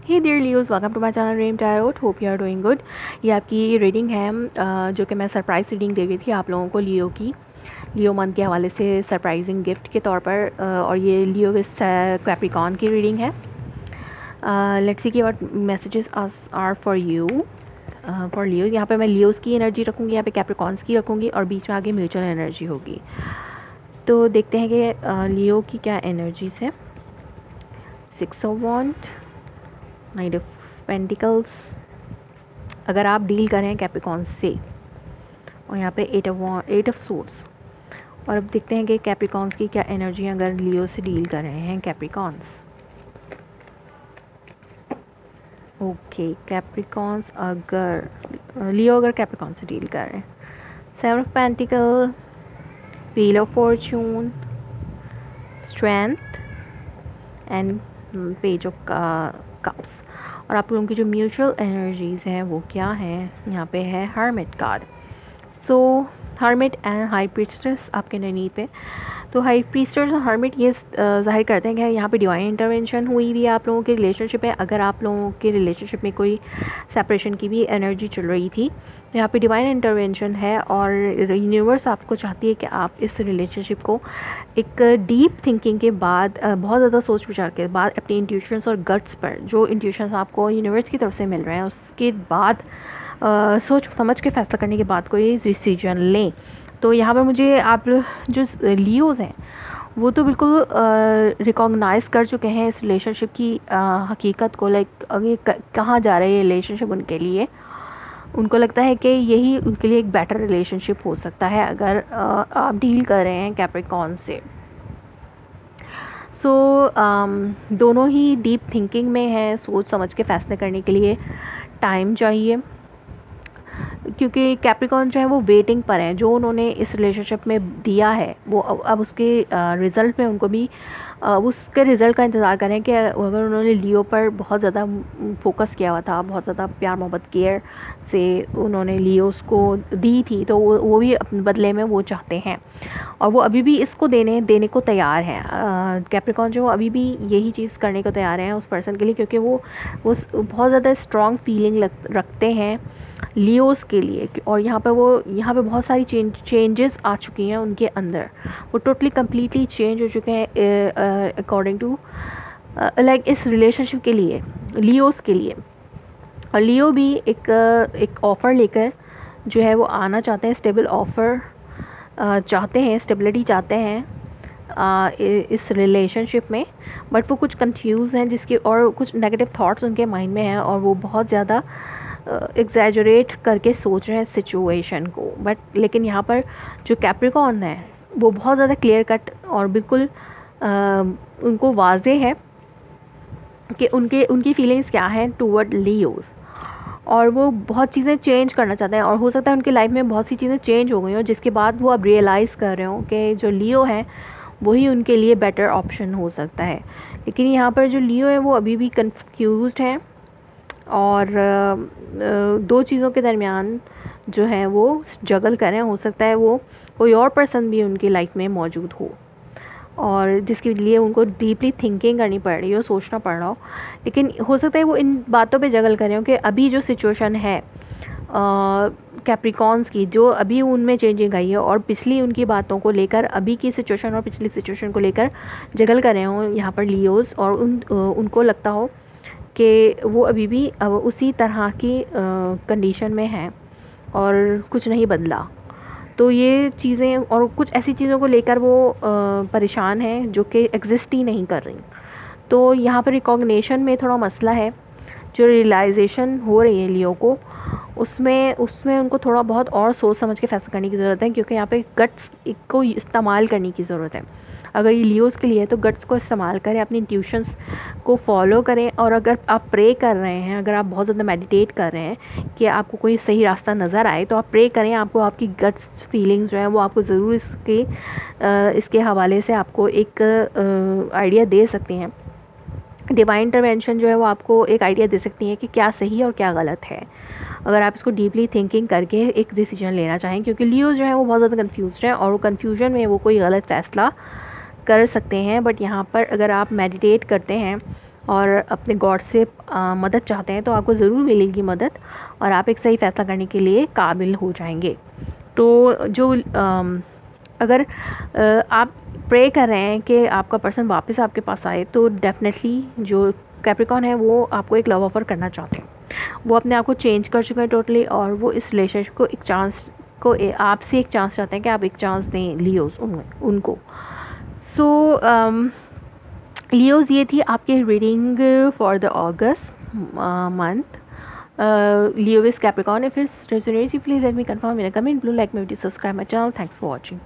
Hey dear Leos, welcome to my channel dream tarot. Hope you are doing good. ये आपकी reading है जो कि मैं सरप्राइज रीडिंग दे रही थी आप लोगों को लियो की, लियो मंथ के हवाले से सरप्राइजिंग गिफ्ट के तौर पर। और ये लियो विद कैप्रिकॉर्न की रीडिंग है। लेट्स सी कि what messages are for you for Leos. यहाँ पे मैं लियोज की एनर्जी रखूँगी, यहाँ पे कैप्रिकॉर्न्स की रखूँगी और बीच में आगे म्यूचुअल एनर्जी होगी। तो देखते हैं कि लियो की क्या एनर्जीज है। 6 of wand, knight of pentacles अगर आप डील कर रहे हैं कैप्रिकॉर्न से, और यहाँ पे एट ऑफ सोर्ड्स। और अब देखते हैं कि कैप्रिकॉर्न्स की क्या एनर्जी अगर लियो से डील कर रहे हैं कैप्रिकॉर्न्स। ओके, कैप्रिकॉर्न्स अगर लियो अगर कैप्रिकॉर्न से डील कर रहे हैं, 7 of pentacle, wheel of Fortune, strength and page of cups. और आप लोगों की जो म्यूचुअल एनर्जीज हैं वो क्या है, यहाँ पे है hermit card. So hermit and high priestess आपके नैनी पे। तो हाई प्रीस्टेस और हर्मिट ये जाहिर करते हैं कि यहाँ पे डिवाइन इंटरवेंशन हुई हुई है आप लोगों के रिलेशनशिप में। अगर आप लोगों के रिलेशनशिप में कोई सेपरेशन की भी एनर्जी चल रही थी तो यहाँ पे डिवाइन इंटरवेंशन है और यूनिवर्स आपको चाहती है कि आप इस रिलेशनशिप को एक डीप थिंकिंग के बाद, बहुत ज़्यादा सोच विचार के बाद, अपनी इंट्यूशंस और गट्स पर जो इंट्यूशंस आपको यूनिवर्स की तरफ से मिल रहे हैं उसके बाद सोच समझ के फैसला करने के बाद कोई डिसीजन लें। तो यहाँ पर मुझे आप जो लियोज़ हैं वो तो बिल्कुल रिकॉग्नाइज़ कर चुके हैं इस रिलेशनशिप की हकीकत को। लाइक अभी कहाँ जा रहा है ये रिलेशनशिप उनके लिए। उनको लगता है कि यही उनके लिए एक बेटर रिलेशनशिप हो सकता है अगर आप डील कर रहे हैं कैप्रिकॉर्न से। सो दोनों ही डीप थिंकिंग में है, सोच समझ के फैसले करने के लिए टाइम चाहिए, क्योंकि कैप्रिकॉर्न जो है वो वेटिंग पर है। जो उन्होंने इस रिलेशनशिप में दिया है वो अब उसके रिज़ल्ट में उनको भी उसके रिज़ल्ट का इंतज़ार करें कि अगर उन्होंने लियो पर बहुत ज़्यादा फोकस किया हुआ था, बहुत ज़्यादा प्यार मोहब्बत केयर से उन्होंने लियोस को दी थी, तो वो भी अपने बदले में वो चाहते हैं और वो अभी भी इसको देने को तैयार हैं। कैप्रिकॉर्न जो अभी भी यही चीज़ करने को तैयार हैं उस पर्सन के लिए, क्योंकि वो बहुत ज़्यादा स्ट्रॉन्ग फीलिंग रखते हैं लियोस के लिए। और यहाँ पे बहुत सारी चेंजेस आ चुकी हैं उनके अंदर। वो टोटली कम्प्लीटली चेंज हो चुके हैं अकॉर्डिंग टू लाइक इस रिलेशनशिप के लिए, लियोस के लिए। और लियो भी एक ऑफ़र लेकर जो है वो आना चाहते हैं, स्टेबल ऑफ़र चाहते हैं, स्टेबिलिटी चाहते हैं इस रिलेशनशिप में। बट वो कुछ कंफ्यूज हैं जिसके, और कुछ नेगेटिव थॉट्स उनके माइंड में हैं और वो बहुत ज़्यादा एग्जैजरेट करके सोच रहे हैं सिचुएशन को। बट लेकिन यहाँ पर जो कैप्रिकॉर्न है वो बहुत ज़्यादा क्लियर कट और बिल्कुल उनको वाजे है कि उनकी फीलिंग्स क्या हैं टूवर्ड लियोस। और वो बहुत चीज़ें चेंज करना चाहते हैं और हो सकता है उनकी लाइफ में बहुत सी चीज़ें चेंज हो गई हों जिसके बाद वो अब रियलाइज़ कर रहे हों कि जो लियो है वही उनके लिए बेटर ऑप्शन हो सकता है। लेकिन यहाँ पर जो लियो है वो अभी भी कंफ्यूज्ड है और दो चीज़ों के दरमियान जो है वो जगल करें। हो सकता है वो कोई और पर्सन भी उनकी लाइफ में मौजूद हो और जिसके लिए उनको डीपली थिंकिंग करनी पड़ रही हो, सोचना पड़ रहा हो। लेकिन हो सकता है वो इन बातों पे जगल करें कि अभी जो सिचुएशन है कैप्रिकॉर्न्स की, जो अभी उनमें चेंजिंग आई है और पिछली उनकी बातों को लेकर अभी की सिचुएशन और पिछली सिचुएशन को लेकर जगल कर रहे हों यहाँ पर लियोस, और उनको लगता हो कि वो अभी भी उसी तरह की कंडीशन में हैं और कुछ नहीं बदला। तो ये चीज़ें और कुछ ऐसी चीज़ों को लेकर वो परेशान हैं जो कि एग्जिस्ट ही नहीं कर रही। तो यहाँ पर रिकॉग्निशन में थोड़ा मसला है। जो रियलाइजेशन हो रही है लियो को, उसमें उनको थोड़ा बहुत और सोच समझ के फैसला करने की ज़रूरत है, क्योंकि यहाँ पे गट्स को इस्तेमाल करने की ज़रूरत है। अगर ये लियोस के लिए है तो गट्स को इस्तेमाल करें, अपनी इंट्यूशंस को फॉलो करें। और अगर आप प्रे कर रहे हैं, अगर आप बहुत ज़्यादा मेडिटेट कर रहे हैं कि आपको कोई सही रास्ता नज़र आए, तो आप प्रे करें। आपको आपकी गट्स फीलिंग्स जो है वो आपको ज़रूर इसके हवाले से आपको एक आइडिया दे सकती हैं। डिवाइन इंटरवेंशन जो है वो आपको एक आइडिया दे सकती है कि क्या सही और क्या गलत है, अगर आप इसको डीपली थिंकिंग करके एक डिसीजन लेना चाहें। क्योंकि लियो जो है वो बहुत ज़्यादा कंफ्यूज्ड है और वो कन्फ्यूजन में वो कोई गलत फ़ैसला कर सकते हैं। बट यहाँ पर अगर आप मेडिटेट करते हैं और अपने गॉड से मदद चाहते हैं तो आपको ज़रूर मिलेगी मदद, और आप एक सही फैसला करने के लिए काबिल हो जाएंगे। तो जो अगर आप प्रे कर रहे हैं कि आपका पर्सन वापस आपके पास आए, तो डेफिनेटली जो कैप्रिकॉन है वो आपको एक लव ऑफ़र करना चाहते हैं। वो अपने आप को चेंज कर चुके हैं टोटली, और वो इस रिलेशनशिप को एक चांस को आपसे एक चांस चाहते हैं कि आप एक चांस दें लियोज़ उनको। सो लियोज़, ये थी आपकी reading for the August month. Leo is Capricorn. If it resonates, you please let me confirm in a comment below, like my video, subscribe my channel. Thanks for watching.